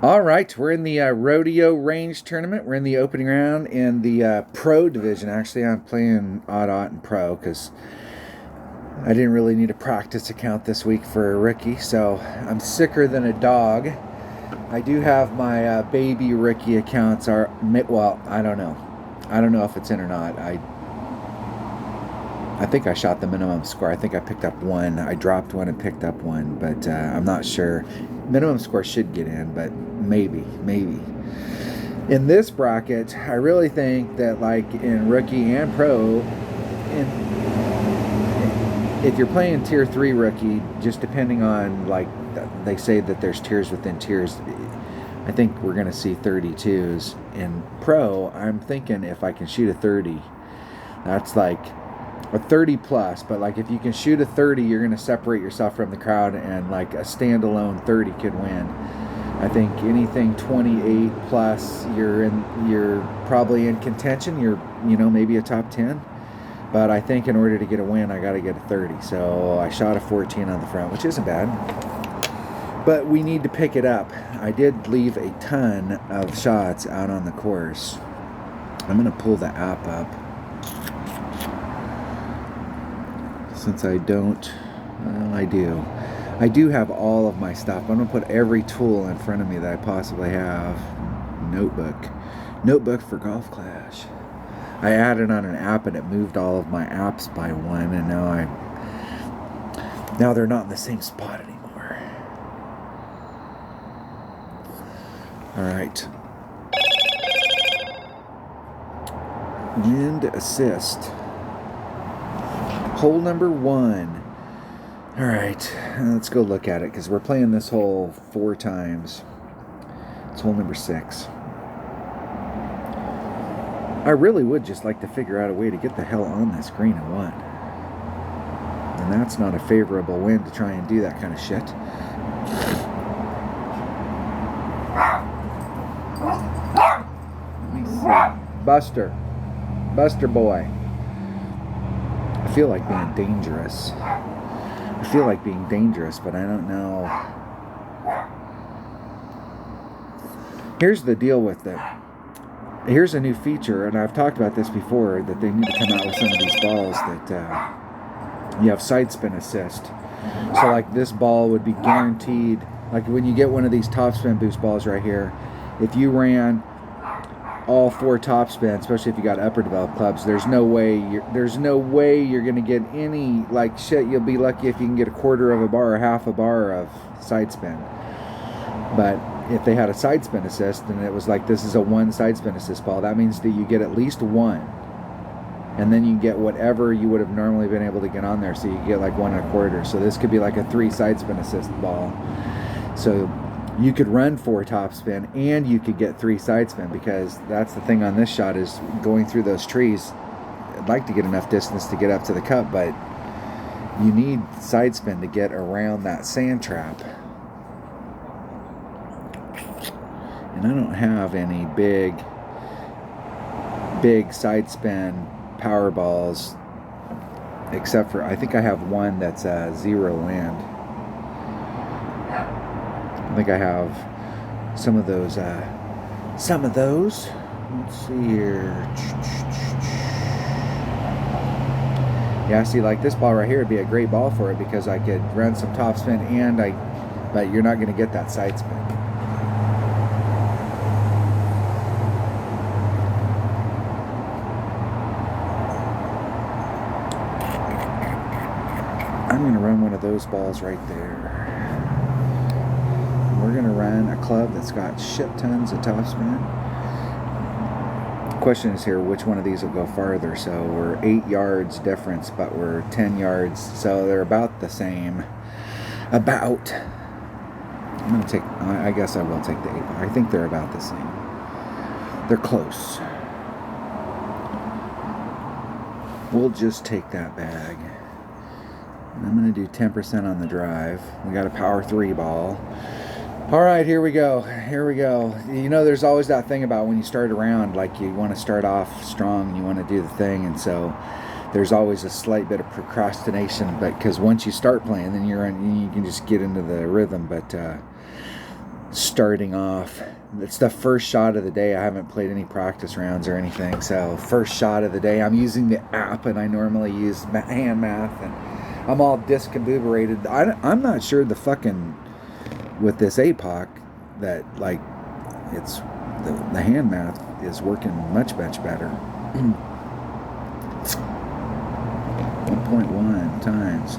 All right, we're in the Rodeo range tournament. We're in the opening round in the pro division. Actually, I'm playing odd and pro because I didn't really need a practice account this week for a rookie, so I'm sicker than a dog. I do have my baby rookie accounts are, well, I don't know. I don't know if it's in or not. I think I shot the minimum score. I think I picked up one. I dropped one and picked up one, but I'm not sure. Minimum score should get in, but maybe. In this bracket, I really think that like in rookie and pro, if you're playing tier 3 rookie, just depending on like, they say that there's tiers within tiers, I think we're going to see 32s. In pro, I'm thinking if I can shoot a 30, that's like a 30 plus, but like if you can shoot a 30, you're going to separate yourself from the crowd, and like a standalone 30 could win. I think anything 28 plus, you're probably in contention. You're maybe a top 10, but I think in order to get a win, I got to get a 30. So I shot a 14 on the front, which isn't bad, but we need to pick it up. I did leave a ton of shots out on the course. I'm going to pull the app up. Since I don't, well, I do have all of my stuff. I'm going to put every tool in front of me that I possibly have. Notebook for Golf Clash. I added on an app and it moved all of my apps by one, and now they're not in the same spot anymore. All right. Wind assist. Hole number 1. All right, let's go look at it because we're playing this hole 4 times. It's hole number 6. I really would just like to figure out a way to get the hell on this green at 1. And that's not a favorable wind to try and do that kind of shit. Let me see. Buster boy. I feel like being dangerous. But I don't know. Here's the deal with it. Here's a new feature, and I've talked about this before, that they need to come out with some of these balls that you have side spin assist. So like this ball would be guaranteed, like when you get one of these top spin boost balls right here, if you ran all 4 top spin, especially if you got upper developed clubs, there's no way you're gonna get any, like, shit. You'll be lucky if you can get a quarter of a bar or half a bar of side spin. But if they had a side spin assist and it was like, this is a 1 side spin assist ball, that means that you get at least 1, and then you get whatever you would have normally been able to get on there, so you get like 1 1/4. So this could be like a 3 side spin assist ball. So you could run 4 top spin and you could get 3 side spin, because that's the thing on this shot, is going through those trees. I'd like to get enough distance to get up to the cup, but you need side spin to get around that sand trap. And I don't have any big side spin power balls, except for, I think I have one that's 0 wind. I think I have some of those. Let's see here. Yeah, see, like this ball right here would be a great ball for it, because I could run some top spin but you're not going to get that side spin. I'm going to run one of those balls right there. We're going to run a club that's got shit tons of top spin. The question is here, which one of these will go farther? So we're 8 yards difference, but we're 10 yards, so they're about the same. I'm going to take, I guess I will take the 8. I think they're about the same. They're close. We'll just take that bag. And I'm going to do 10% on the drive. We got a power 3 ball. All right, here we go. There's always that thing about when you start a round, like you want to start off strong, you want to do the thing, and so there's always a slight bit of procrastination, but because once you start playing, then you can just get into the rhythm. But starting off. It's the first shot of the day. I haven't played any practice rounds or anything, so first shot of the day. I'm using the app, and I normally use hand math, and I'm all discombobulated. I'm not sure the fucking with this APOC that like it's the hand math is working much better. 1.1 times.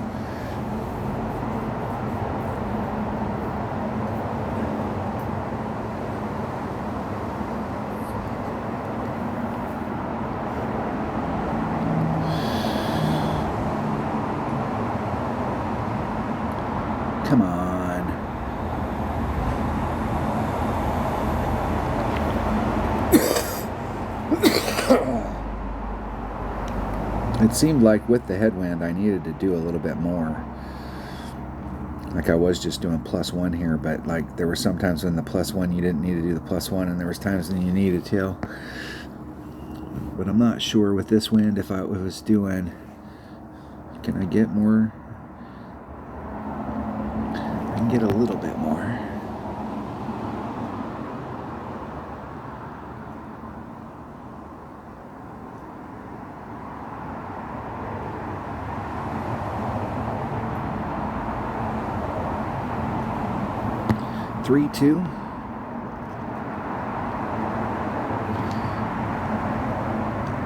Come on. It seemed like with the headwind I needed to do a little bit more. Like I was just doing +1 here, but like there were some times when the +1 you didn't need to do the +1, and there was times when you needed to. But I'm not sure with this wind if I was doing, can I get more? I can get a little bit more. Three, two.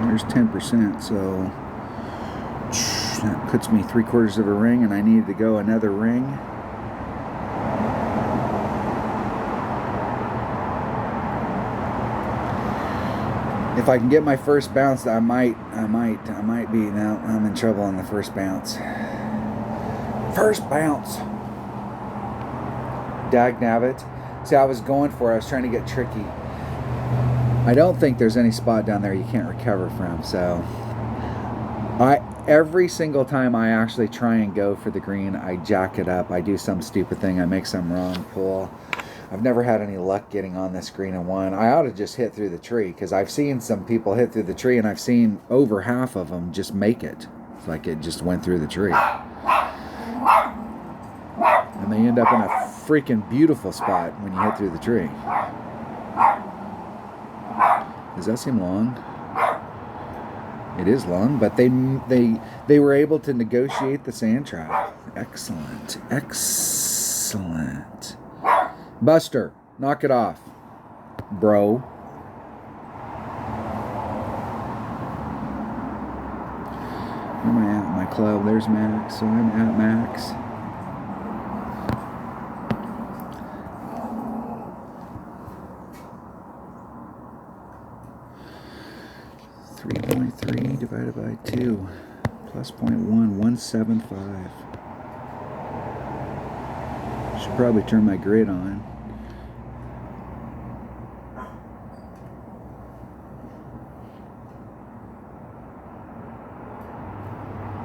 There's 10%, so that puts me 3/4 of a ring, and I needed to go another ring. If I can get my first bounce, I might be. Now I'm in trouble on the first bounce. First bounce. Dagnabbit. See, I was going for it. I was trying to get tricky. I don't think there's any spot down there you can't recover from. So, every single time I actually try and go for the green, I jack it up. I do some stupid thing. I make some wrong pull. I've never had any luck getting on this green in one. I ought to just hit through the tree, because I've seen some people hit through the tree, and I've seen over half of them just make it. It's like it just went through the tree. And they end up in a freaking beautiful spot when you hit through the tree. Does that seem long? It is long, but they were able to negotiate the sand trap. Excellent. Excellent. Buster, knock it off, bro. Where am I at? My club. There's Max. So I'm at Max. .3 divided by 2 plus 0.1, 175. Should probably turn my grid on.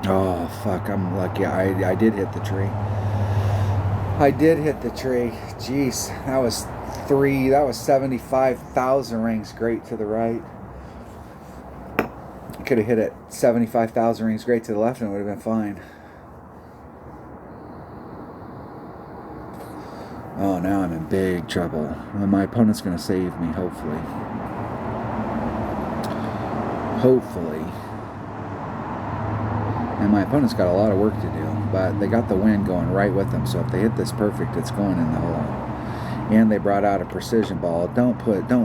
Oh, fuck, I'm lucky. I did hit the tree. I did hit the tree. Jeez, that was 75,000 rings great to the right. I could have hit it 75,000 rings great to the left and it would have been fine. Oh, now I'm in big trouble. Well, my opponent's going to save me, hopefully. Hopefully. And my opponent's got a lot of work to do, but they got the wind going right with them, so if they hit this perfect, it's going in the hole. And they brought out a precision ball. Don't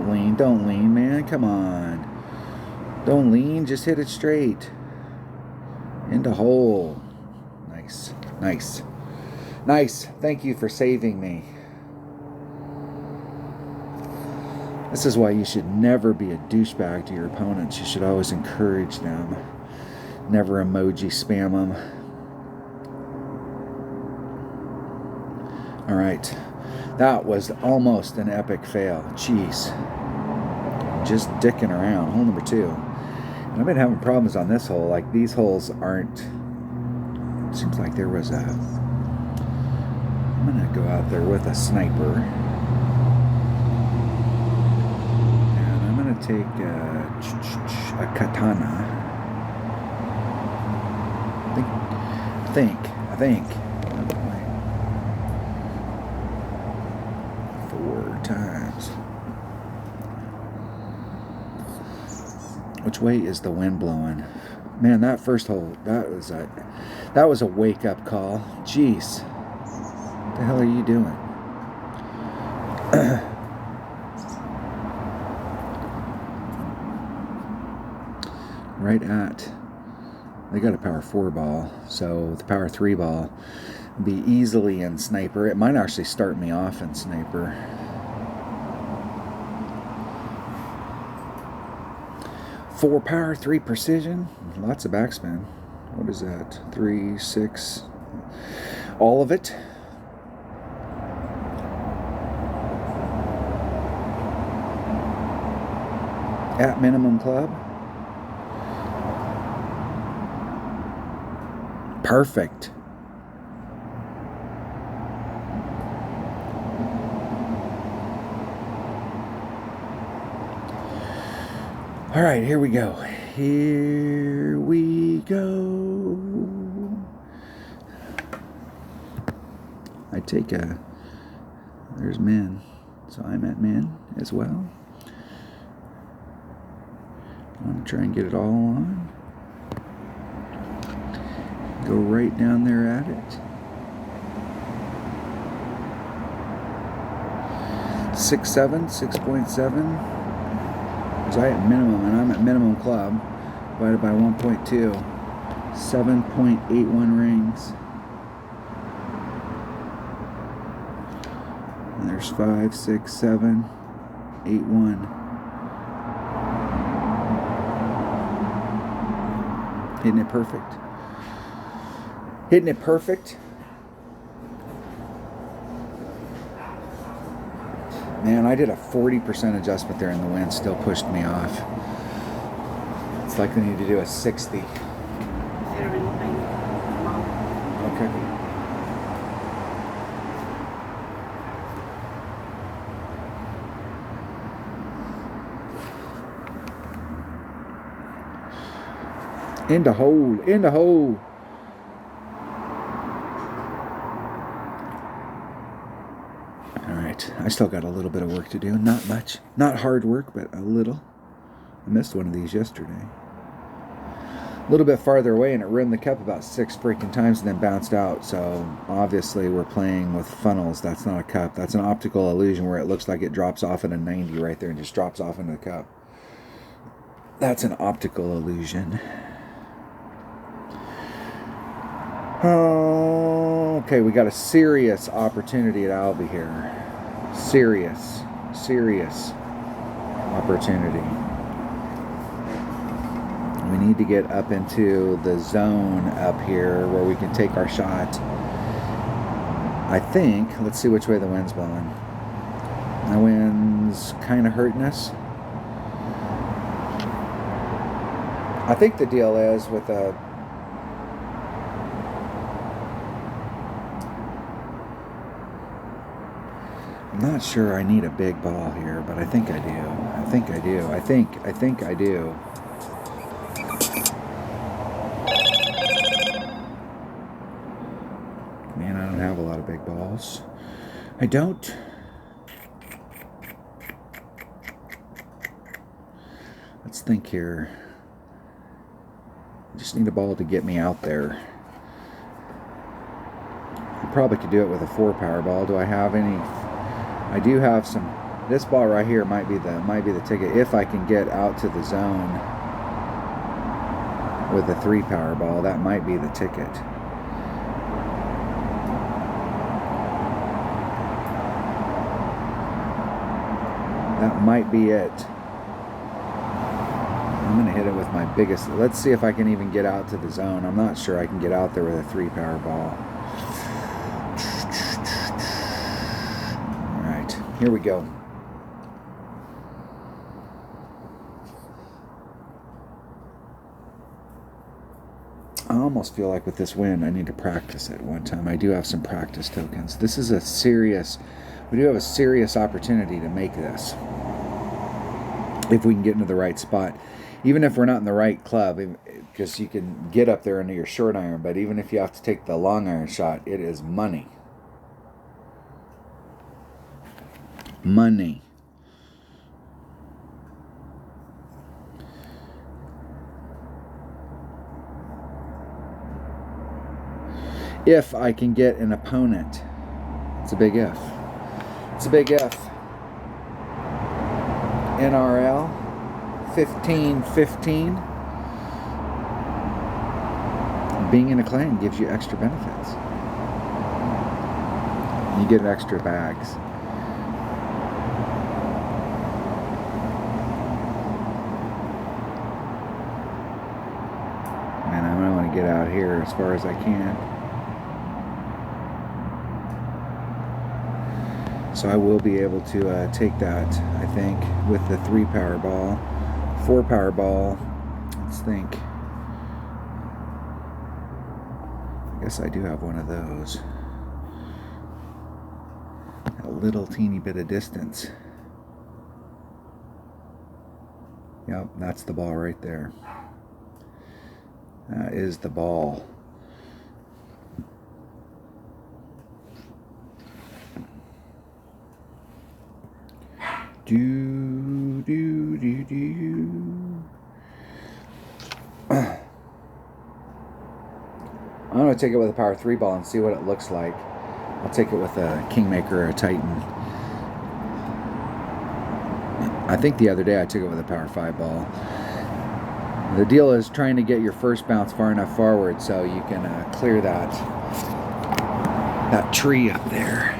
lean, man, come on. Don't lean, just hit it straight. Into hole. Nice, nice. Nice, thank you for saving me. This is why you should never be a douchebag to your opponents. You should always encourage them. Never emoji spam them. Alright. That was almost an epic fail. Jeez. Just dicking around. Hole number 2. And I've been having problems on this hole. Like, these holes aren't... It seems like there was a... I'm going to go out there with a sniper. And I'm going to take a katana. I think. 4. times. Which way is the wind blowing? Man, that first hole, that was a wake-up call. Jeez. What the hell are you doing? Right at, they got a power 4 ball, so the power 3 ball would be easily in sniper. It might actually start me off in sniper. Four power, 3 precision, lots of backspin. What is that? 3, 6, all of it. At minimum club. Perfect. All right, here we go. Here we go. I take a, there's min, so I'm at min as well. I'm going to try and get it all on. Go right down there at it. 6.7, 6.7. So I at minimum, and I'm at minimum club, divided by 1.2, 7.81 rings. And there's 5, 6, 7, 8, 1. Hitting it perfect. Hitting it perfect. Man, I did a 40% adjustment there and the wind still pushed me off. It's like I need to do a 60. Okay. In the hole, in the hole. I still got a little bit of work to do. Not much. Not hard work, but a little. I missed one of these yesterday. A little bit farther away, and it rimmed the cup about 6 freaking times and then bounced out. So obviously we're playing with funnels. That's not a cup. That's an optical illusion where it looks like it drops off at a 90 right there and just drops off into the cup. That's an optical illusion. Oh, okay, we got a serious opportunity at Albie here. Serious opportunity. We need to get up into the zone up here where we can take our shot. I think, let's see which way the wind's blowing. The wind's kind of hurting us. I think the deal is with a I'm not sure I need a big ball here, but I think I do. I think I do. I think I do. Man, I don't have a lot of big balls. I don't. Let's think here. I just need a ball to get me out there. I probably could do it with a 4 power ball. Do I have any? I do have some. This ball right here might be the ticket if I can get out to the zone with a 3 power ball. That might be the ticket. That might be it. I'm gonna hit it with my biggest. Let's see if I can even get out to the zone. I'm not sure I can get out there with a 3 power ball. Here we go. I almost feel like with this win, I need to practice it one time. I do have some practice tokens. This is a serious, we do have a serious opportunity to make this. If we can get into the right spot. Even if we're not in the right club, because you can get up there into your short iron, but even if you have to take the long iron shot, it is money. Money. If I can get an opponent. It's a big if. It's a big if. NRL 15-15. Being in a clan gives you extra benefits. You get extra bags. And I want to get out here as far as I can. So I will be able to take that, I think, with the 3 power ball, 4 power ball. Let's think. I guess I do have one of those. A little teeny bit of distance. Yep, that's the ball right there. That is the ball. I'm going to take it with a power 3 ball and see what it looks like. I'll take it with a Kingmaker or a Titan. I think the other day I took it with a power 5 ball. The deal is trying to get your first bounce far enough forward so you can clear that tree up there.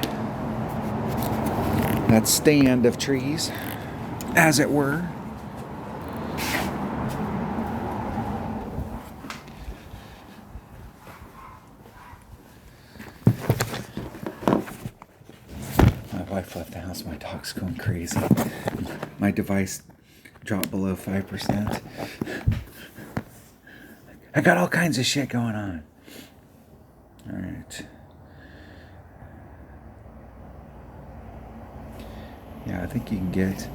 That stand of trees, as it were. My wife left the house. My dog's going crazy. My device dropped below 5%. I got all kinds of shit going on. All right. Yeah, I think you can get...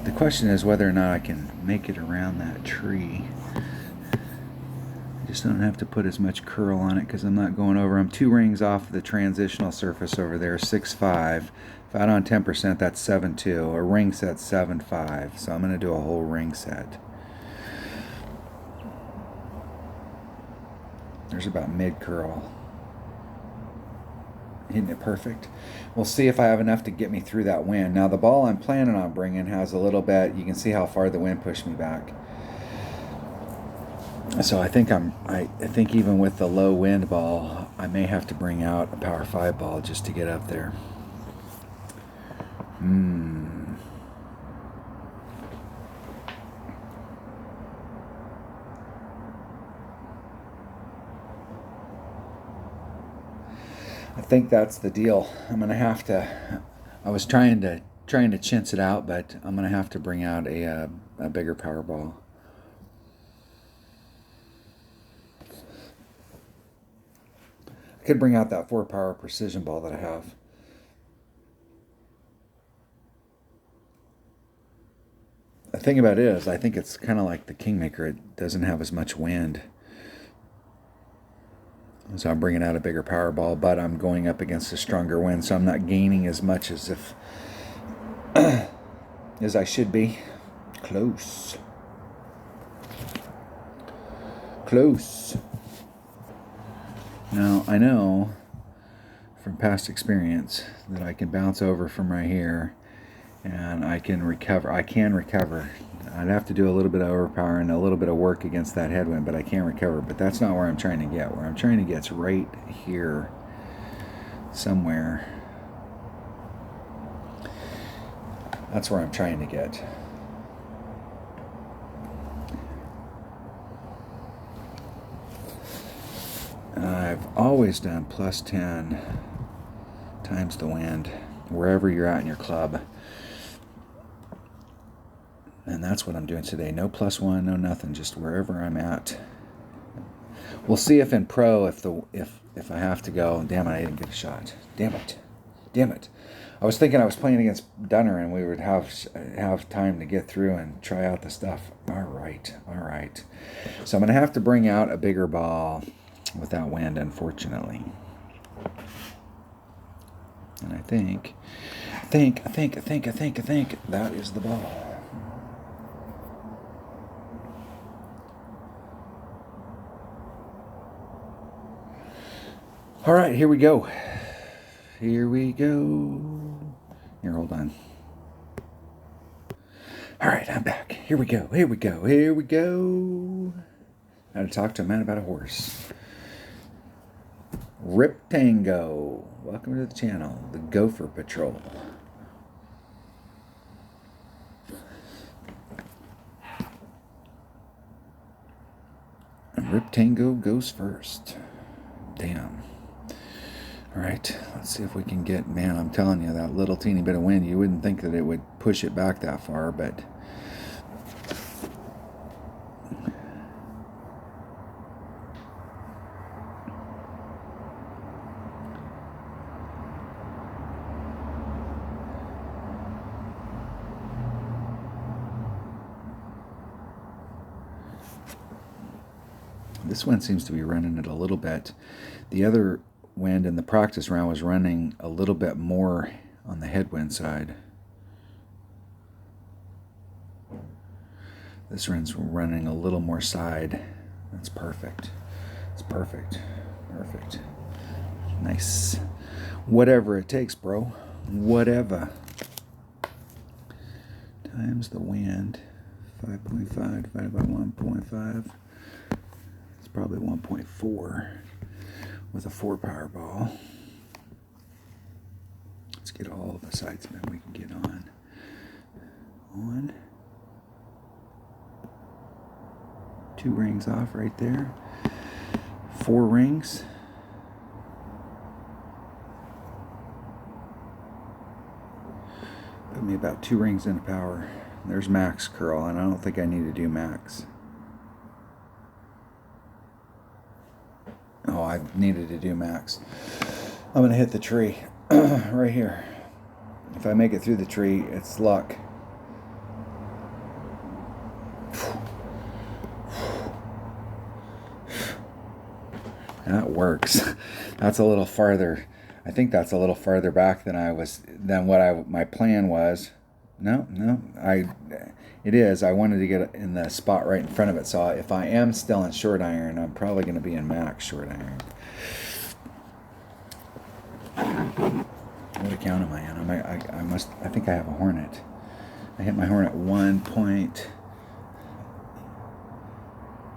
The question is whether or not I can make it around that tree. I just don't have to put as much curl on it because I'm not going over. I'm 2 rings off the transitional surface over there, 6.5. If I add on 10%, that's 7.2. A ring set's 7.5. So I'm going to do a whole ring set. There's about mid curl. Hitting it perfect. We'll see if I have enough to get me through that wind. Now the ball I'm planning on bringing has a little bit. You can see how far the wind pushed me back. So I think I think even with the low wind ball, I may have to bring out a power 5 ball just to get up there. I think that's the deal. I'm gonna have to. I was trying to chintz it out, but I'm gonna have to bring out a bigger power ball. I could bring out that 4 power precision ball that I have. The thing about it is, I think it's kind of like the Kingmaker. It doesn't have as much wind. So I'm bringing out a bigger power ball, but I'm going up against a stronger wind, so I'm not gaining as much as if as I should be. Close. Now I know from past experience that I can bounce over from right here, and I can recover. I'd have to do a little bit of overpower and a little bit of work against that headwind, but I can recover. But that's not where I'm trying to get. Where I'm trying to get is right here somewhere. That's where I'm trying to get. I've always done plus 10 times the wind, wherever you're at in your club. And that's what I'm doing today. No plus 1, no nothing, just wherever I'm at. We'll see if in pro, if I have to go. Damn it, I didn't get a shot. Damn it. I was thinking I was playing against Dunner and we would have time to get through and try out the stuff. All right. So I'm going to have to bring out a bigger ball with that wind, unfortunately. And I think think that is the ball. All right, here we go. Here we go. Here, hold on. All right, I'm back. Here we go. Here we go. Here we go. How to talk to a man about a horse. Rip Tango. Welcome to the channel, the Gopher Patrol. And Rip Tango goes first. Damn. All right, let's see if we can get, man, I'm telling you, that little teeny bit of wind, you wouldn't think that it would push it back that far, but this one seems to be running it a little bit. The other wind in the practice round was running a little bit more on the headwind side. This one's running a little more side. That's perfect. It's perfect. Perfect. Nice. Whatever it takes, bro. Whatever. Times the wind. 5.5 divided by 1.5. It's probably 1.4. With a 4 power ball. Let's get all the side spin we can get on. On. 2 rings off right there. 4 rings. Put me about 2 rings into power. There's max curl, and I don't think I need to do max. Oh, I needed to do max. I'm going to hit the tree right here. If I make it through the tree, it's luck. That works. That's a little farther. I think that's a little farther back than what my plan was. No, it is. I wanted to get in the spot right in front of it. So if I am still in short iron, I'm probably going to be in max short iron. What account am I in? I think I have a hornet. I hit my hornet 1.0,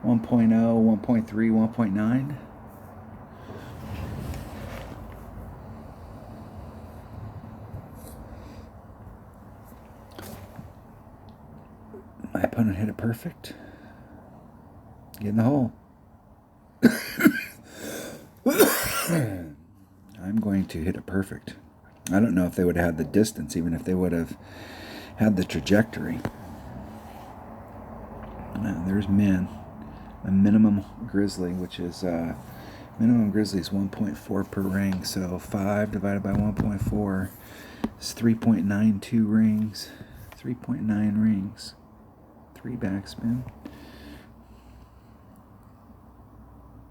1.3, 1.9. My opponent hit it perfect. Get in the hole. I'm going to hit it perfect. I don't know if they would have had the distance, even if they would have had the trajectory. There's min. A minimum grizzly, which is minimum grizzly is 1.4 per ring. So 5 divided by 1.4 is 3.92 rings. 3.9 rings. 3 backspin.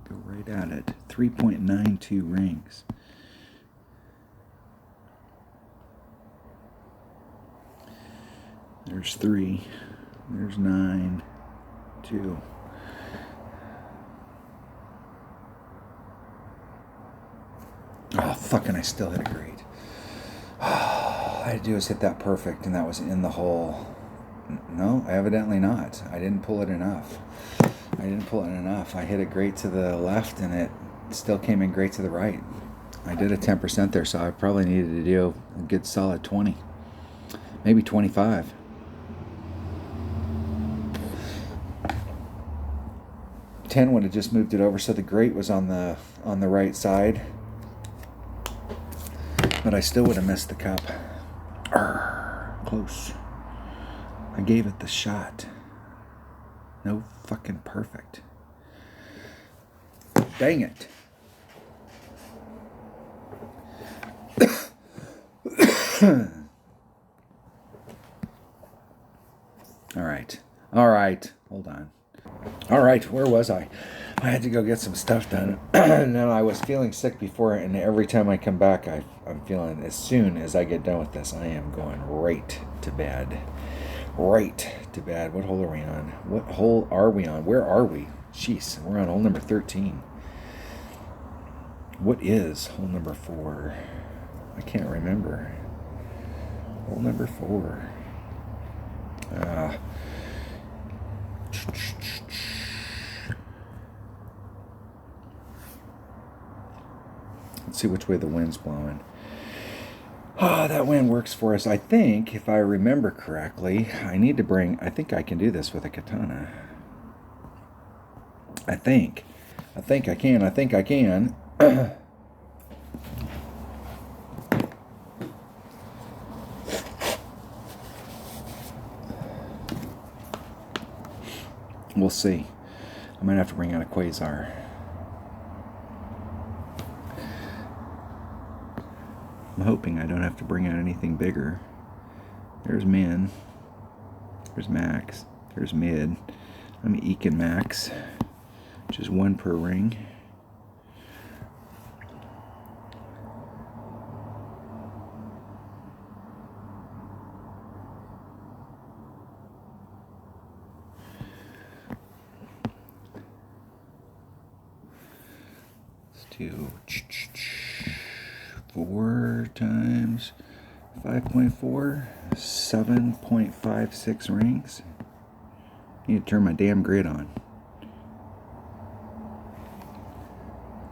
Go right at it. 3.92 rings. There's 3. There's 9. 2. Oh, fucking, I still hit it great. All I had to do was hit that perfect, and that was in the hole. No, evidently not. I didn't pull it enough. I hit it great to the left, and it still came in great to the right. I did a 10% there, so I probably needed to do a good solid 20. Maybe 25. Ten would have just moved it over, so the grate was on the right side. But I still would have missed the cup. Close. I gave it the shot. No fucking perfect. Dang it. All right. Hold on. All right, where was I? I had to go get some stuff done. No, I was feeling sick before, and every time I come back, I'm feeling, as soon as I get done with this, I am going right to bed. Right to bed. What hole are we on? What hole are we on? Where are we? Jeez, we're on hole number 13. What is hole number 4? I can't remember. Hole number 4. Let's see which way the wind's blowing. That wind works for us. I think, if I remember correctly, I need to bring... I think I can do this with a katana. I think I can. We'll see. I might have to bring out a quasar. I'm hoping I don't have to bring out anything bigger. There's min. There's max. There's mid. I'm eking max, which is 1 per ring. Let's do 4 times 5.4, 7.56 rings. Need to turn my damn grid on.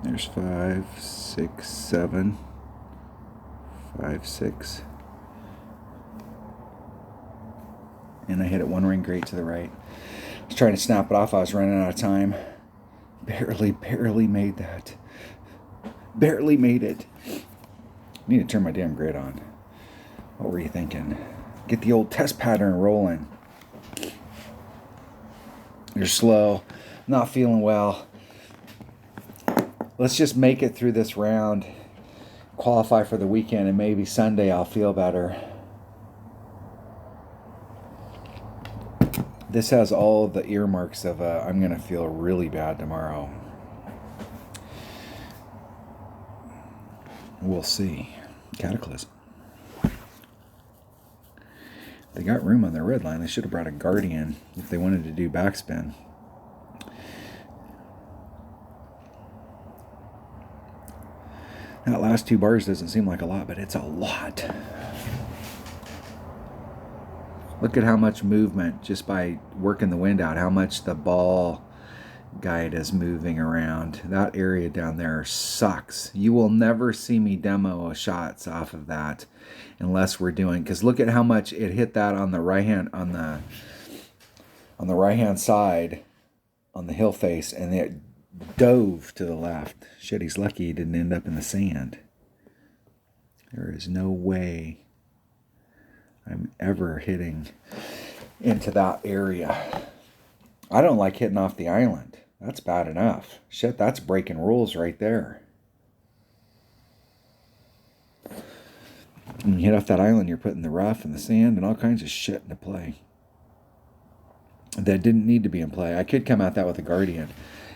There's 5, 6, 7, 5, 6. And I hit it 1 ring great to the right. I was trying to snap it off. I was running out of time. Barely made that. Barely made it. I need to turn my damn grid on. What were you thinking? Get the old test pattern rolling. You're slow. Not feeling well. Let's just make it through this round. Qualify for the weekend, and maybe Sunday I'll feel better. This has all of the earmarks of I'm going to feel really bad tomorrow. We'll see. Cataclysm. They got room on their red line. They should have brought a guardian if they wanted to do backspin. That last 2 bars doesn't seem like a lot, but it's a lot. Look at how much movement just by working the wind out, how much the ball guide is moving around. That area down there sucks. You will never see me demo shots off of that unless we're doing, because look at how much it hit that on the right hand, on the right hand side on the hill face, and it dove to the left. Shit, he's lucky he didn't end up in the sand. There is no way I'm ever hitting into that area. I don't like hitting off the island. That's bad enough. Shit, that's breaking rules right there. When you hit off that island, you're putting the rough and the sand and all kinds of shit into play that didn't need to be in play. I could come out that with a guardian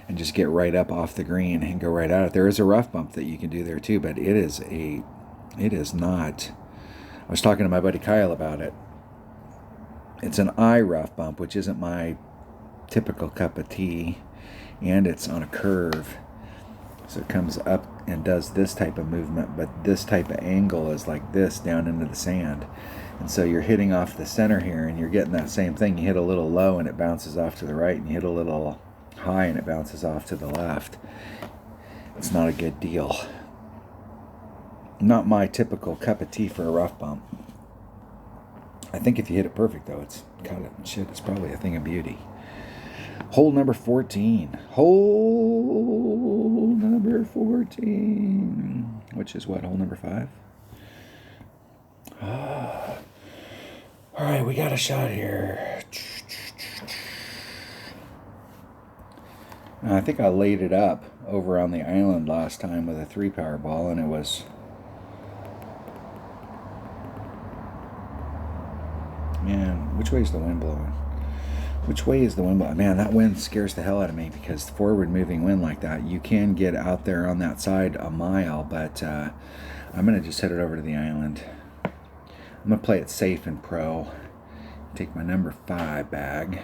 and just get right up off the green and go right at it. There is a rough bump that you can do there too, but it is not. I was talking to my buddy Kyle about it. It's an eye rough bump, which isn't my typical cup of tea, and it's on a curve, so it comes up and does this type of movement, but this type of angle is like this down into the sand, and so you're hitting off the center here and you're getting that same thing. You hit a little low and it bounces off to the right, and you hit a little high and it bounces off to the left. It's not a good deal. Not my typical cup of tea for a rough bump. I think if you hit it perfect though, it's probably a thing of beauty. Hole number 14. Hole number 14. Which is what, hole number 5? All right, we got a shot here. I think I laid it up over on the island last time with a 3-power ball, and it was... Man, which way is the wind blowing? Which way is the wind blowing? Man, that wind scares the hell out of me, because forward moving wind like that, you can get out there on that side a mile, but I'm going to just head it over to the island. I'm going to play it safe and pro. Take my number 5 bag.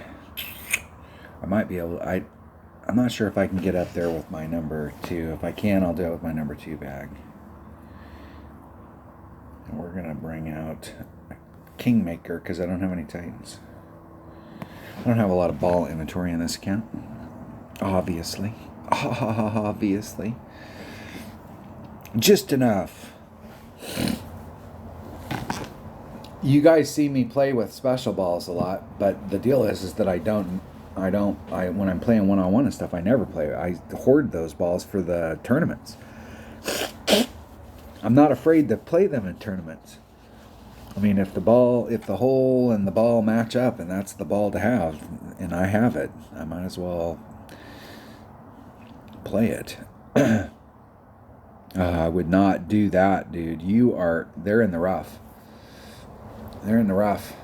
I might be able, I'm not sure if I can get up there with my number 2. If I can, I'll do it with my number 2 bag. And we're going to bring out a Kingmaker, because I don't have any Titans. I don't have a lot of ball inventory in this account. Obviously. Obviously. Just enough. You guys see me play with special balls a lot, but the deal is that I when I'm playing one-on-one and stuff, I never play. I hoard those balls for the tournaments. I'm not afraid to play them in tournaments. I mean, if the hole and the ball match up and that's the ball to have, and I have it, I might as well play it. I would not do that, dude. They're in the rough. They're in the rough.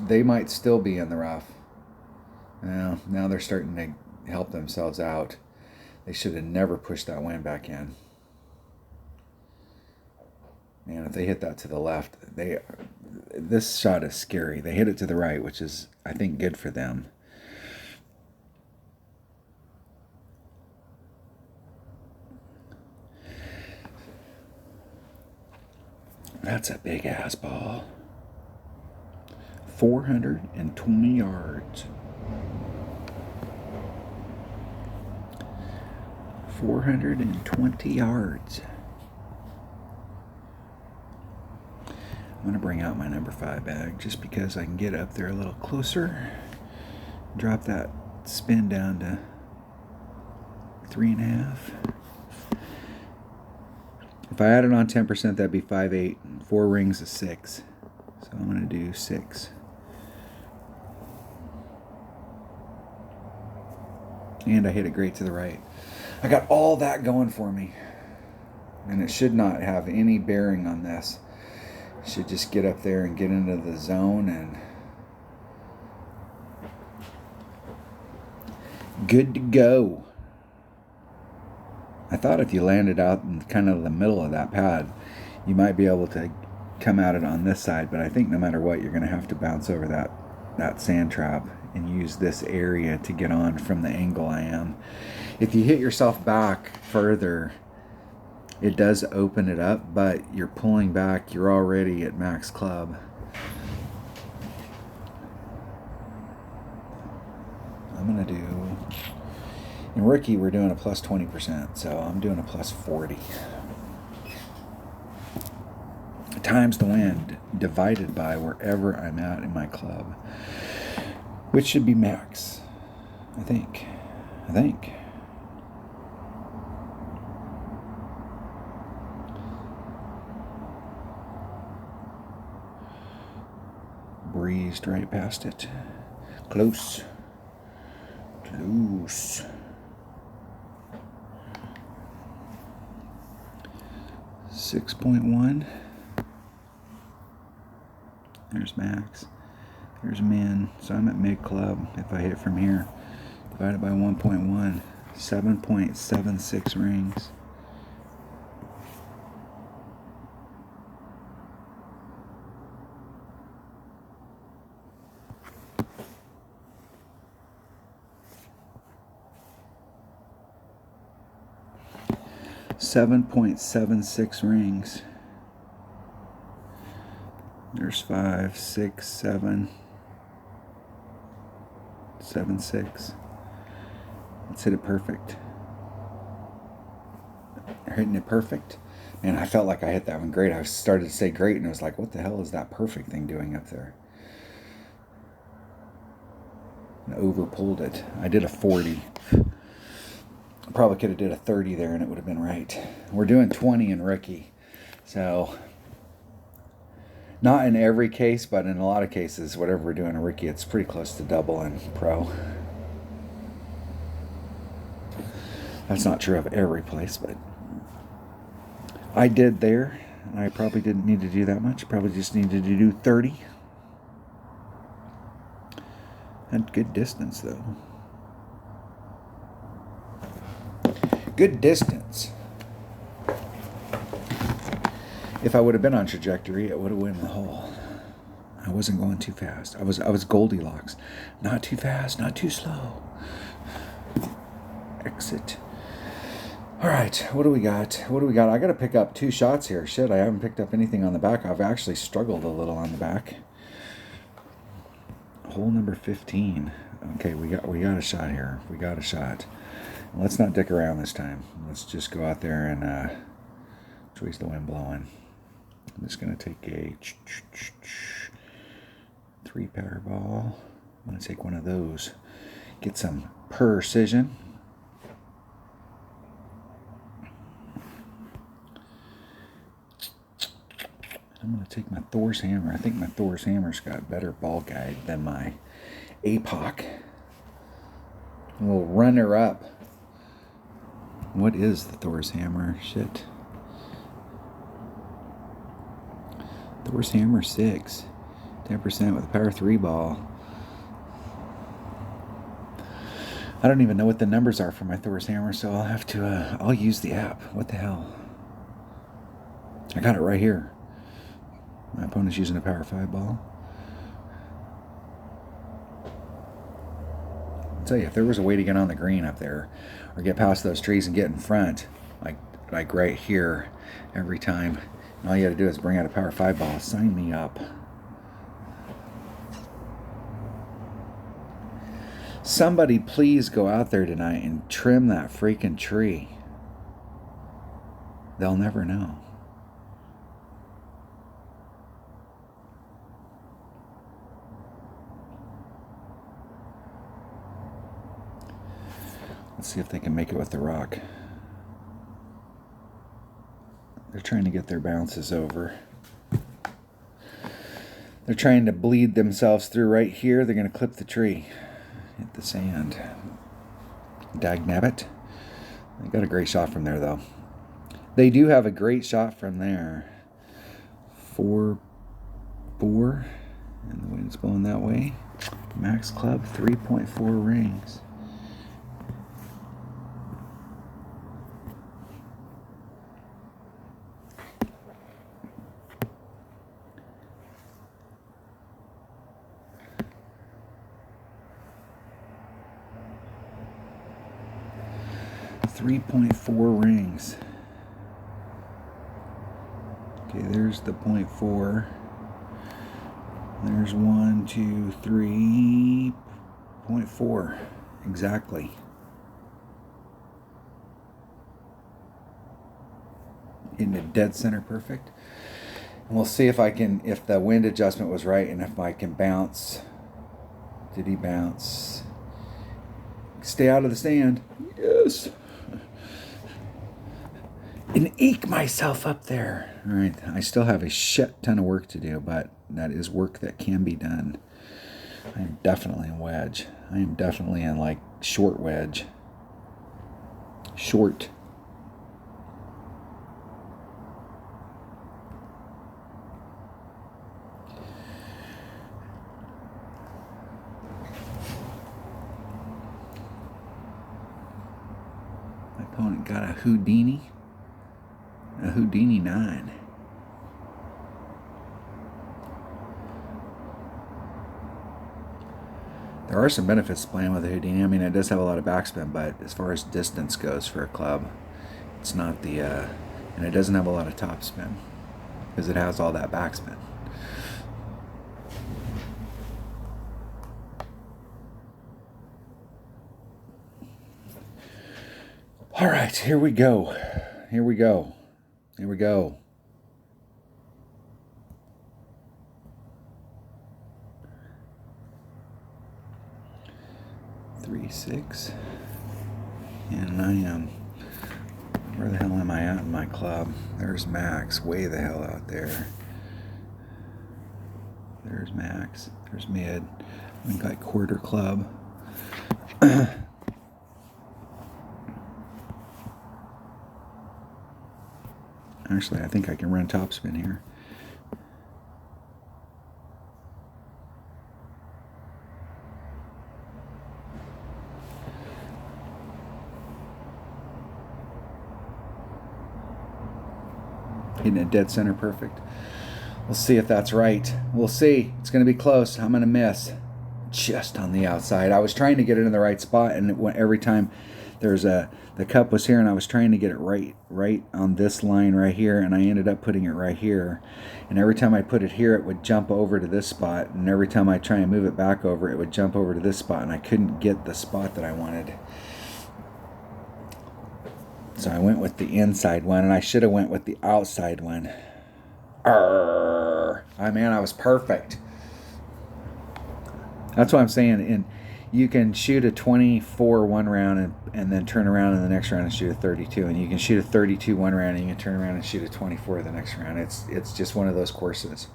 They might still be in the rough. Now they're starting to help themselves out. They should have never pushed that wind back in. Man, if they hit that to the left, this shot is scary. They hit it to the right, which is, I think, good for them. That's a big ass ball. 420 yards. 420 yards. I'm going to bring out my number 5 bag just because I can get up there a little closer. Drop that spin down to 3.5. If I add it on 10%, that'd be 5.8. 4 rings is 6. So I'm going to do 6. And I hit it great to the right. I got all that going for me. And it should not have any bearing on this. Should just get up there and get into the zone and good to go. I thought if you landed out in kind of the middle of that pad, you might be able to come at it on this side, but I think no matter what, you're going to have to bounce over that sand trap and use this area to get on from the angle I am. If you hit yourself back further, it does open it up, but you're pulling back, you're already at max club. I'm going to do, in rookie we're doing a plus 20%, so I'm doing a plus 40. Times the wind divided by wherever I'm at in my club, which should be max, I think. Breezed right past it. Close. 6.1. There's max. There's min. So I'm at mid club if I hit from here. Divided by 1.1. 7.76 rings. .76 rings. There's 5, 6, 7, 7, 6. Let's hit it perfect. Hitting it perfect. Man, I felt like I hit that one great. I started to say great, and I was like, what the hell is that perfect thing doing up there? And overpulled it. I did a 40. I probably could have did a 30 there, and it would have been right. We're doing 20 in rookie. So, not in every case, but in a lot of cases, whatever we're doing in rookie, it's pretty close to double in pro. That's not true of every place, but I did there. I probably didn't need to do that much. Probably just needed to do 30. Had good distance, though. Good distance. If I would have been on trajectory, it would have went in the hole. I wasn't going too fast. I was Goldilocks. Not too fast, not too slow. Exit. All right, what do we got? I got to pick up 2 shots here. Shit, I haven't picked up anything on the back. I've actually struggled a little on the back. Hole number 15. Okay, we got a shot here. We got a shot. Let's not dick around this time. Let's just go out there and trace the wind blowing. I'm just going to take a 3-pair ball. I'm going to take one of those. Get some precision. I'm going to take my Thor's hammer. I think my Thor's hammer's got better ball guide than my APOC. We'll run her up. What is the Thor's hammer? Shit. Thor's hammer 6. 10% with a power 3 ball. I don't even know what the numbers are for my Thor's hammer, so I'll have to, I'll use the app. What the hell? I got it right here. My opponent's using a power 5 ball. I'll tell you, if there was a way to get on the green up there, or get past those trees and get in front, like right here, every time, and all you had to do is bring out a power 5 ball, sign me up. Somebody please go out there tonight and trim that freaking tree. They'll never know. Let's see if they can make it with the rock. They're trying to get their bounces over. They're trying to bleed themselves through right here. They're going to clip the tree. Hit the sand. Dagnabbit. They got a great shot from there, though. They do have a great shot from there. 4-4. And the wind's blowing that way. Max Club, 3.4 rings. .4 rings. Okay, there's the .4. There's 1, 2, 3. .4 exactly. In the dead center, perfect. And we'll see if the wind adjustment was right, and if I can bounce. Did he bounce? Stay out of the stand. Yes. And eke myself up there. All right, I still have a shit ton of work to do, but that is work that can be done. I am definitely in wedge. I am definitely in like short wedge. Short. My opponent got a Houdini. A Houdini 9. There are some benefits to playing with a Houdini. I mean, it does have a lot of backspin, but as far as distance goes for a club, it's not the, and it doesn't have a lot of topspin because it has all that backspin. All right, here we go. Here we go. Here we go. Three, 6. And I am. Where the hell am I at in my club? There's Max, way the hell out there. There's Max. There's mid. We got quarter club. Actually, I think I can run topspin here. Hitting it dead center perfect. We'll see if that's right. We'll see. It's going to be close. I'm going to miss. Just on the outside. I was trying to get it in the right spot, and every time the cup was here, and I was trying to get it right on this line right here, and I ended up putting it right here. And every time I put it here, it would jump over to this spot, and every time I try and move it back over, it would jump over to this spot, and I couldn't get the spot that I wanted. So I went with the inside one, and I should have went with the outside one. Man, I was perfect. That's what I'm saying. And you can shoot a 24 one round and then turn around in the next round and shoot a 32. And you can shoot a 32 one round and you can turn around and shoot a 24 the next round. It's just one of those courses.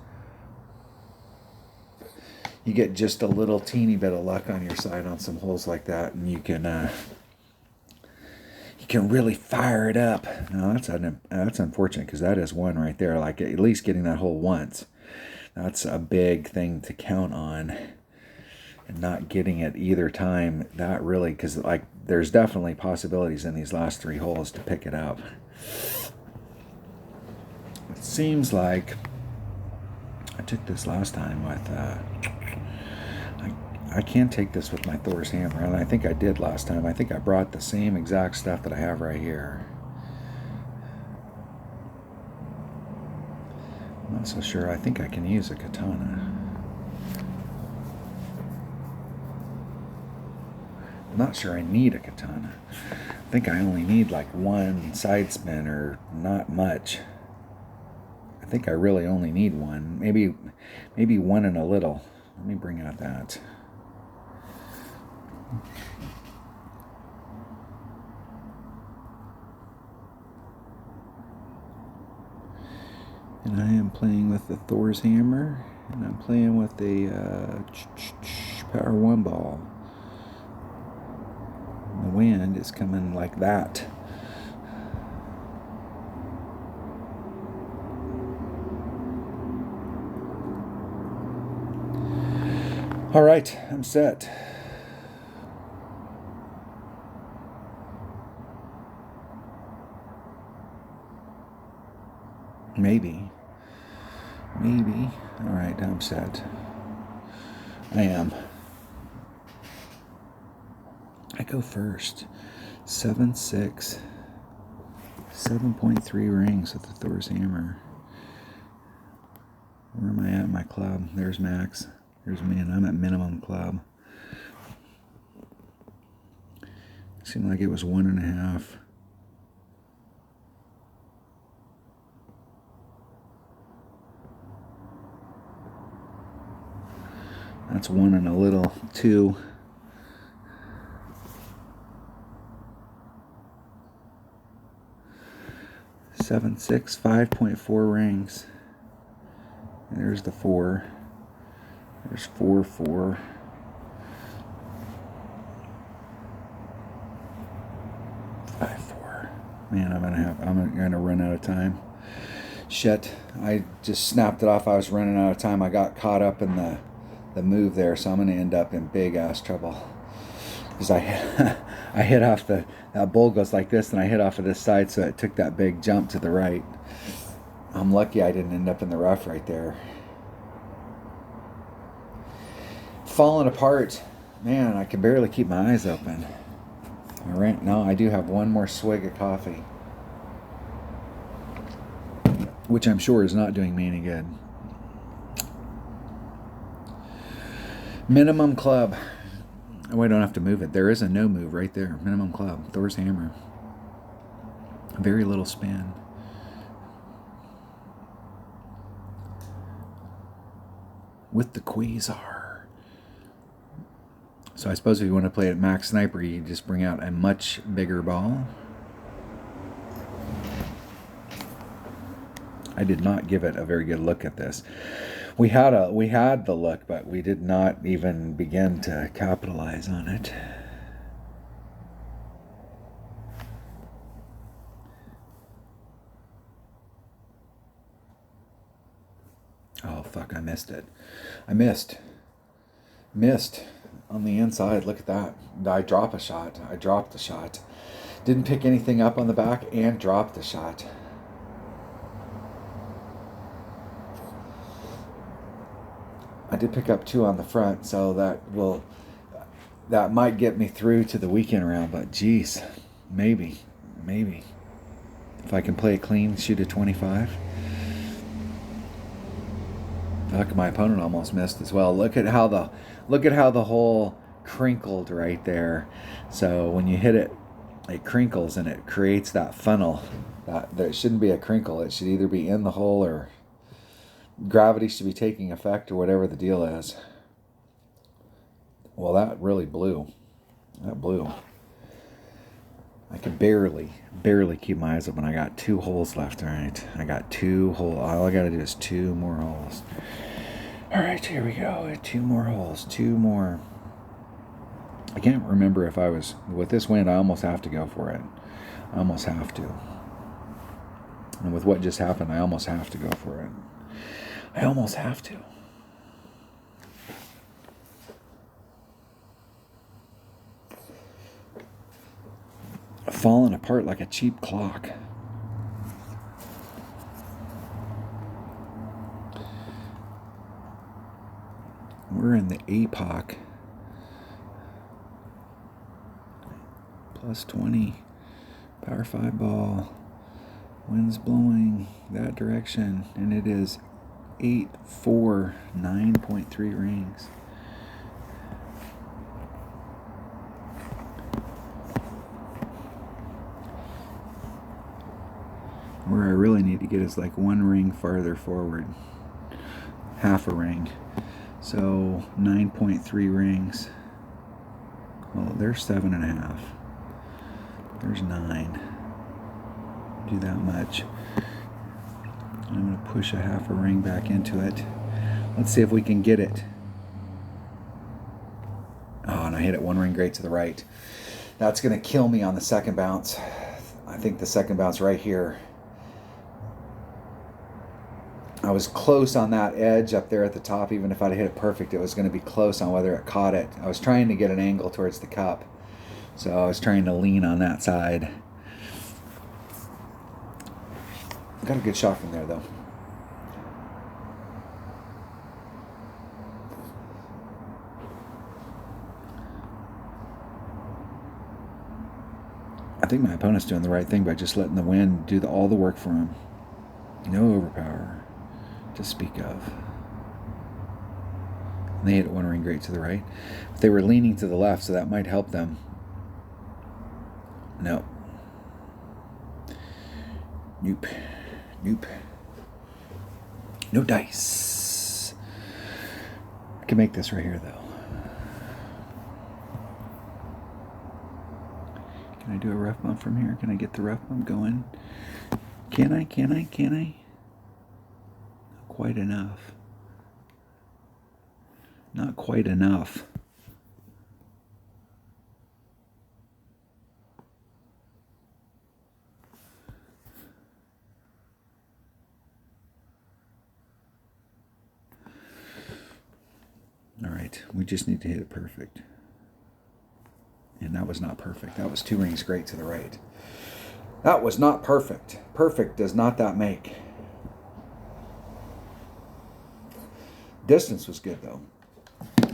You get just a little teeny bit of luck on your side on some holes like that, and you can really fire it up. Now that's unfortunate, because that is one right there. Like, at least getting that hole once. That's a big thing to count on. And not getting it either time, that really, because like there's definitely possibilities in these last 3 holes to pick it up. It seems like I took this last time with I can take this with my Thor's hammer, and I think I did last time. I think I brought the same exact stuff that I have right here. I'm not so sure. I think I can use a katana. I'm not sure I need a katana. I think I only need like one side spin, or not much. I think I really only need one. Maybe one and a little. Let me bring out that. And I am playing with the Thor's hammer, and I'm playing with a Power 1 ball. The wind is coming like that. All right, I'm set. Maybe. All right, I'm set. I am. I go first. 7.6. 7.3 rings with the Thor's hammer. Where am I at in my club? There's Max. There's me, and I'm at minimum club. Seemed like it was 1.5. That's 1 and a little. 2. Seven, 6, 5.4 rings. And there's the 4. There's 4, 4. 5, 4. Man, I'm gonna run out of time. Shit, I just snapped it off. I was running out of time. I got caught up in the move there, so I'm gonna end up in big ass trouble. Because I hit off that bowl goes like this, and I hit off of this side, so it took that big jump to the right. I'm lucky I didn't end up in the rough right there. Falling apart. Man, I could barely keep my eyes open. All right, now I do have one more swig of coffee, which I'm sure is not doing me any good. Minimum club. Oh, I don't have to move it. There is a no move right there. Minimum club. Thor's hammer. Very little spin. With the Quasar. So I suppose if you want to play at max sniper, you just bring out a much bigger ball. I did not give it a very good look at this. We had the look, but we did not even begin to capitalize on it. Oh fuck, I missed it. I missed on the inside. Look at that. I dropped a shot. I dropped the shot. Didn't pick anything up on the back and dropped the shot. I did pick up 2 on the front, so that might get me through to the weekend round, but geez, maybe. If I can play it clean, shoot a 25. Look, my opponent almost missed as well. Look at how the hole crinkled right there. So when you hit it, it crinkles and it creates that funnel. That shouldn't be a crinkle. It should either be in the hole or gravity should be taking effect or whatever the deal is. Well, that really blew. That blew. I could barely keep my eyes open. I got 2 holes left. All right, I got 2 holes. All I got to do is 2 more holes. All right, here we go. 2 more holes. 2 more. I can't remember if I was with this wind. I almost have to go for it. I almost have to. And with what just happened, I almost have to go for it. I almost have to. Falling apart like a cheap clock. We're in the APOC. Plus 20. Power 5 ball. Wind's blowing that direction. And it is 8-4, 9.3 rings. Where I really need to get is like 1 ring farther forward. Half a ring. So 9.3 rings. Well, there's 7.5. There's 9. Do that much. I'm going to push a half a ring back into it. Let's see if we can get it. Oh, and I hit it 1 ring great to the right. That's going to kill me on the second bounce. I think the second bounce right here. I was close on that edge up there at the top. Even if I'd hit it perfect, it was going to be close on whether it caught it. I was trying to get an angle towards the cup. So I was trying to lean on that side. Got a good shot from there, though. I think my opponent's doing the right thing by just letting the wind do all the work for him. No overpower to speak of. And they hit 1 ring great to the right. But they were leaning to the left, so that might help them. No. Nope. No dice. I can make this right here, though. Can I do a rough bump from here? Can I get the rough bump going? Can I? Not quite enough. Not quite enough. All right, we just need to hit it perfect. And that was not perfect. That was 2 rings great to the right. That was not perfect. Perfect does not that make. Distance was good, though.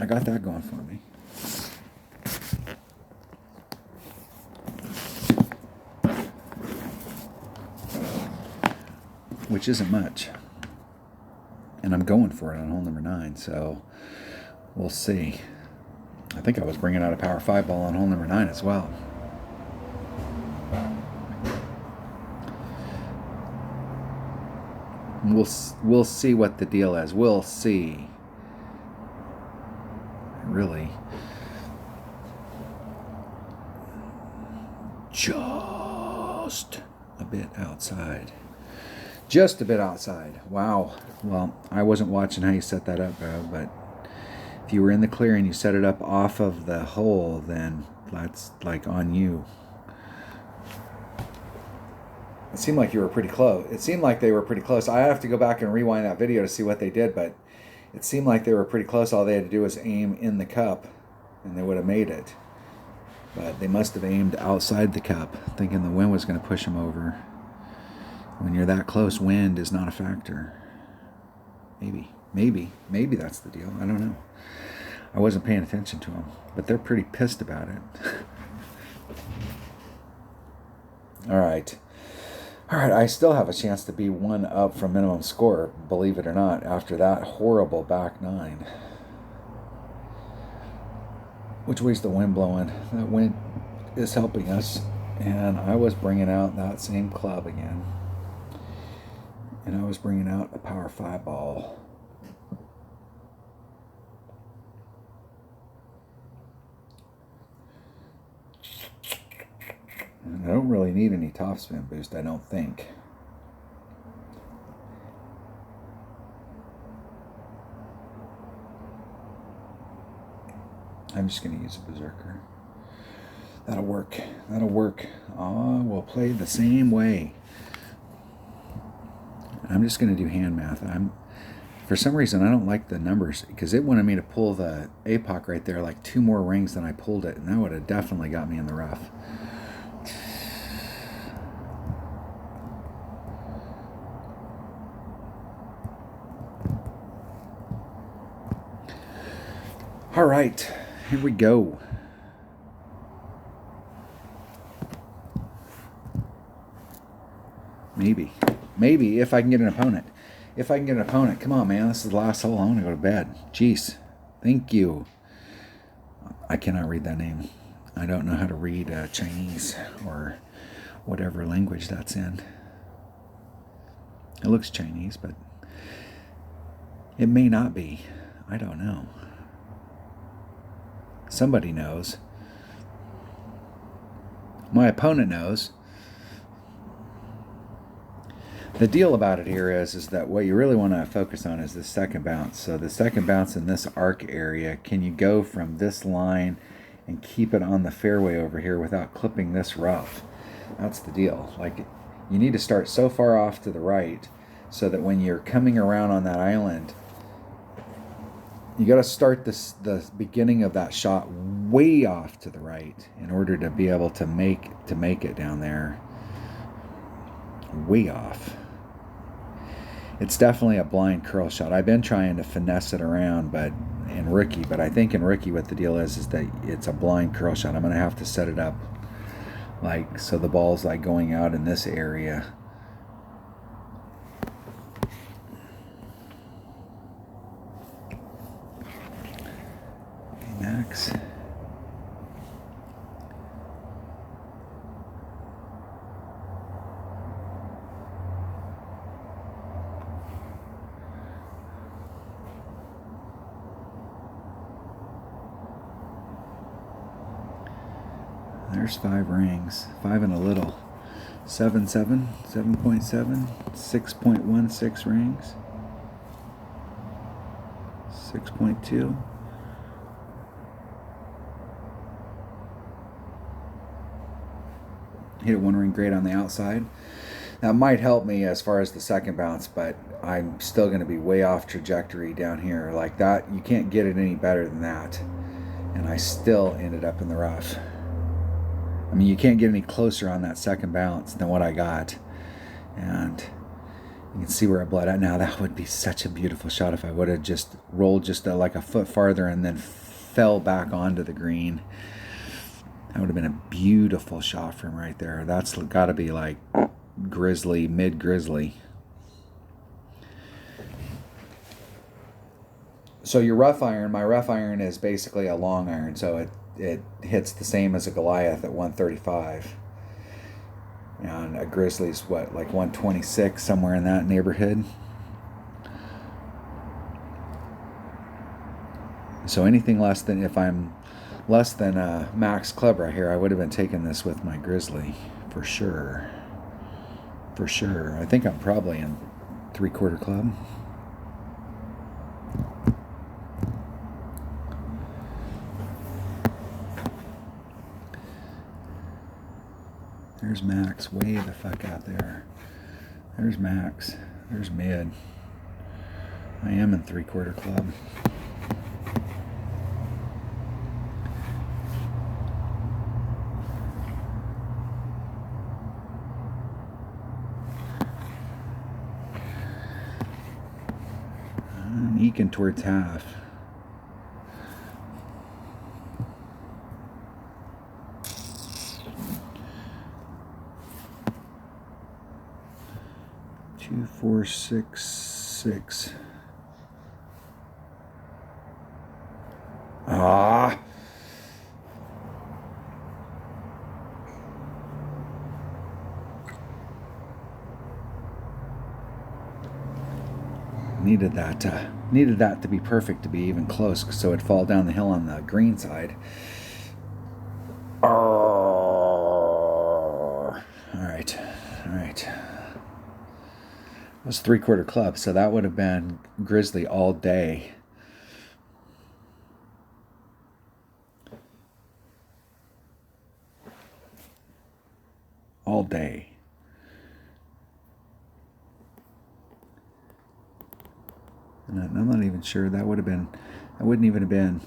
I got that going for me. Which isn't much. And I'm going for it on hole number 9, so we'll see. I think I was bringing out a power 5 ball on hole number 9 as well. We'll see what the deal is. We'll see. Really. Just a bit outside. Just a bit outside. Wow. Well, I wasn't watching how you set that up, bro, but if you were in the clear and you set it up off of the hole, then that's like on you. It seemed like you were pretty close. It seemed like they were pretty close. I have to go back and rewind that video to see what they did, but it seemed like they were pretty close. All they had to do was aim in the cup, and they would have made it. But they must have aimed outside the cup, thinking the wind was going to push them over. When you're that close, wind is not a factor. Maybe that's the deal. I don't know. I wasn't paying attention to them, but they're pretty pissed about it. All right. I still have a chance to be one up from minimum score, believe it or not, after that horrible back nine. Which way's the wind blowing? That wind is helping us, and I was bringing out that same club again. And I was bringing out a power 5 ball. And I don't really need any topspin boost, I don't think. I'm just going to use a berserker. That'll work. We'll play the same way. I'm just going to do hand math. For some reason, I don't like the numbers because it wanted me to pull the APOC right there like 2 more rings than I pulled it, and that would have definitely got me in the rough. All right, here we go. Maybe if I can get an opponent. Come on, man. This is the last hole. I want to go to bed. Jeez. Thank you. I cannot read that name. I don't know how to read Chinese or whatever language that's in. It looks Chinese, but it may not be. I don't know. Somebody knows. My opponent knows. The deal about it here is that what you really want to focus on is the second bounce. So the second bounce in this arc area, can you go from this line and keep it on the fairway over here without clipping this rough? That's the deal. Like, you need to start so far off to the right so that when you're coming around on that island, you got to start the beginning of that shot way off to the right in order to be able to make it down there. Way off. It's definitely a blind curl shot. I've been trying to finesse it around, in rookie, but I think in rookie what the deal is that it's a blind curl shot. I'm gonna have to set it up like so the ball's like going out in this area. Okay, Max. There's 5 rings, 5 and a little. 7.7, 7.7, 6.16 rings. 6.2. Hit 1 ring great on the outside. That might help me as far as the second bounce, but I'm still going to be way off trajectory down here. Like that, you can't get it any better than that. And I still ended up in the rough. I mean, you can't get any closer on that second bounce than what I got. And you can see where it bled out. Now, that would be such a beautiful shot if I would have just rolled just like a foot farther and then fell back onto the green. That would have been a beautiful shot from right there. That's got to be like grizzly, mid-grizzly. So your rough iron, my rough iron is basically a long iron, so it hits the same as a Goliath at 135. And a Grizzly's what, like 126, somewhere in that neighborhood. So anything less than, if I'm less than a max club right here, I would have been taking this with my Grizzly for sure. For sure. I think I'm probably in 3/4 club. There's Max way the fuck out there. There's Max. There's mid. I am in 3/4 club. eking towards half. Two, 4, 6, 6. Ah. Needed that to be perfect, to be even close, so it'd fall down the hill on the green side. All right. It was 3/4 club, so that would have been grizzly all day. All day. And I'm not even sure that wouldn't even have been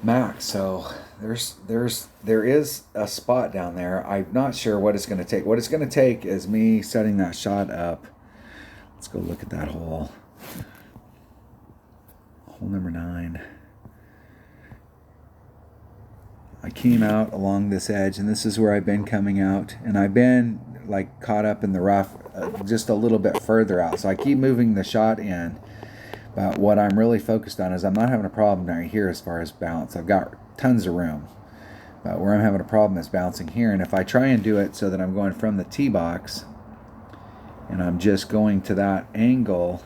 max. So there is a spot down there. I'm not sure what it's going to take. What it's going to take is me setting that shot up. Let's go look at that hole. Hole number 9. I came out along this edge, and this is where I've been coming out, and I've been like caught up in the rough just a little bit further out. So I keep moving the shot in, but what I'm really focused on is I'm not having a problem right here as far as bounce. I've got tons of room, but where I'm having a problem is bouncing here. And if I try and do it so that I'm going from the tee box and I'm just going to that angle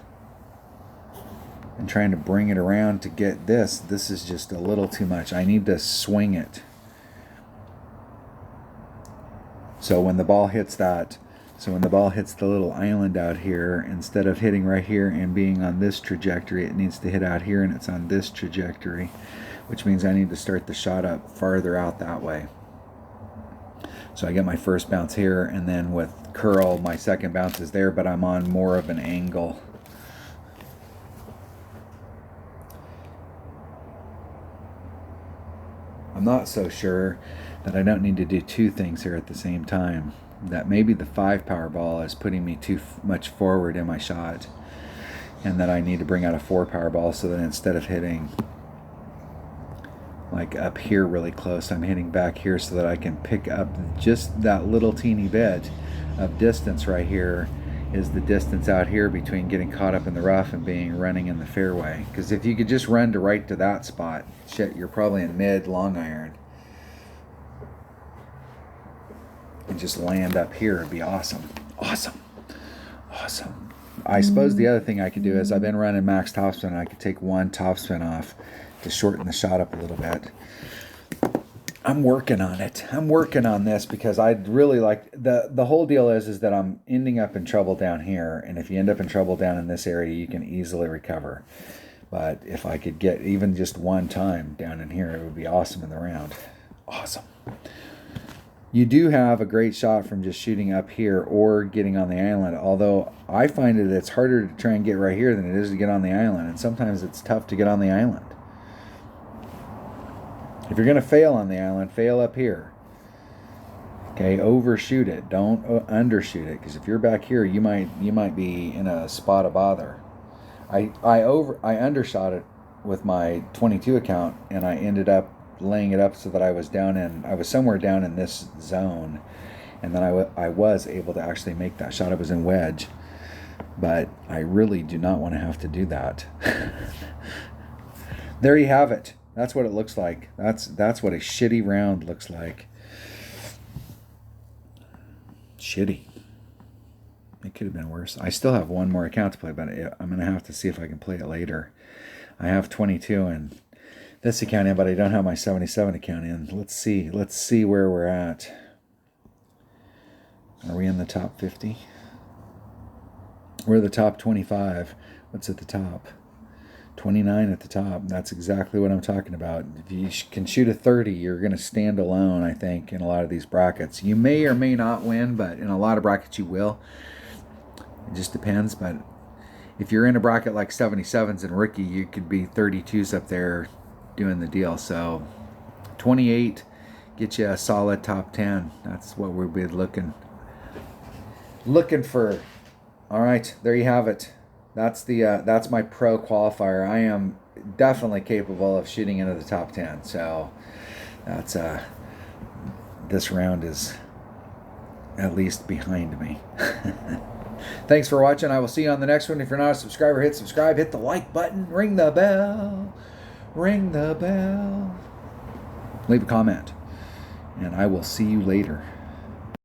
and trying to bring it around to get this is just a little too much. I need to swing it. So when the ball hits the little island out here, instead of hitting right here and being on this trajectory, it needs to hit out here, and it's on this trajectory, which means I need to start the shot up farther out that way. So I get my first bounce here, and then with curl, my second bounce is there, but I'm on more of an angle. I'm not so sure that I don't need to do two things here at the same time. That maybe the 5 power ball is putting me too much forward in my shot, and that I need to bring out a 4 power ball so that instead of hitting like up here really close, I'm hitting back here so that I can pick up just that little teeny bit of distance. Right here is the distance out here between getting caught up in the rough and being running in the fairway. Because if you could just run right to that spot, shit, you're probably in mid long iron, and just land up here. It'd be awesome. I suppose the other thing I could do is I've been running max topspin. I could take one topspin off to shorten the shot up a little bit. I'm working on it. I'm working on this because I'd really like the whole deal is that I'm ending up in trouble down here, and if you end up in trouble down in this area, you can easily recover. But if I could get even just one time down in here, it would be awesome in the round. Awesome. You do have a great shot from just shooting up here or getting on the island, although I find that it's harder to try and get right here than it is to get on the island, and sometimes it's tough to get on the island. If you're going to fail on the island, fail up here. Okay, overshoot it. Don't undershoot it, because if you're back here, you might be in a spot of bother. I undershot it with my 22 account, and I ended up laying it up so that I was somewhere down in this zone, and then I was able to actually make that shot. I was in wedge, but I really do not want to have to do that. There you have it. That's what it looks like. That's what a shitty round looks like. Shitty. It could have been worse. I still have one more account to play, but I'm going to have to see if I can play it later. I have 22 in this account in, but I don't have my 77 account in. Let's see where we're at. Are we in the top 50? We're the top 25. What's at the top? 29 at the top. That's exactly what I'm talking about. If you can shoot a 30, you're going to stand alone, I think, in a lot of these brackets. You may or may not win, but in a lot of brackets you will. It just depends. But if you're in a bracket like 77s and rookie, you could be 32s up there doing the deal. So 28 get you a solid top 10. That's what we'll be looking for. All right, there you have it. That's my pro qualifier. I am definitely capable of shooting into the top 10. So that's this round is at least behind me. Thanks for watching. I will see you on the next one. If you're not a subscriber, hit subscribe, hit the like button, ring the bell, leave a comment, and I will see you later.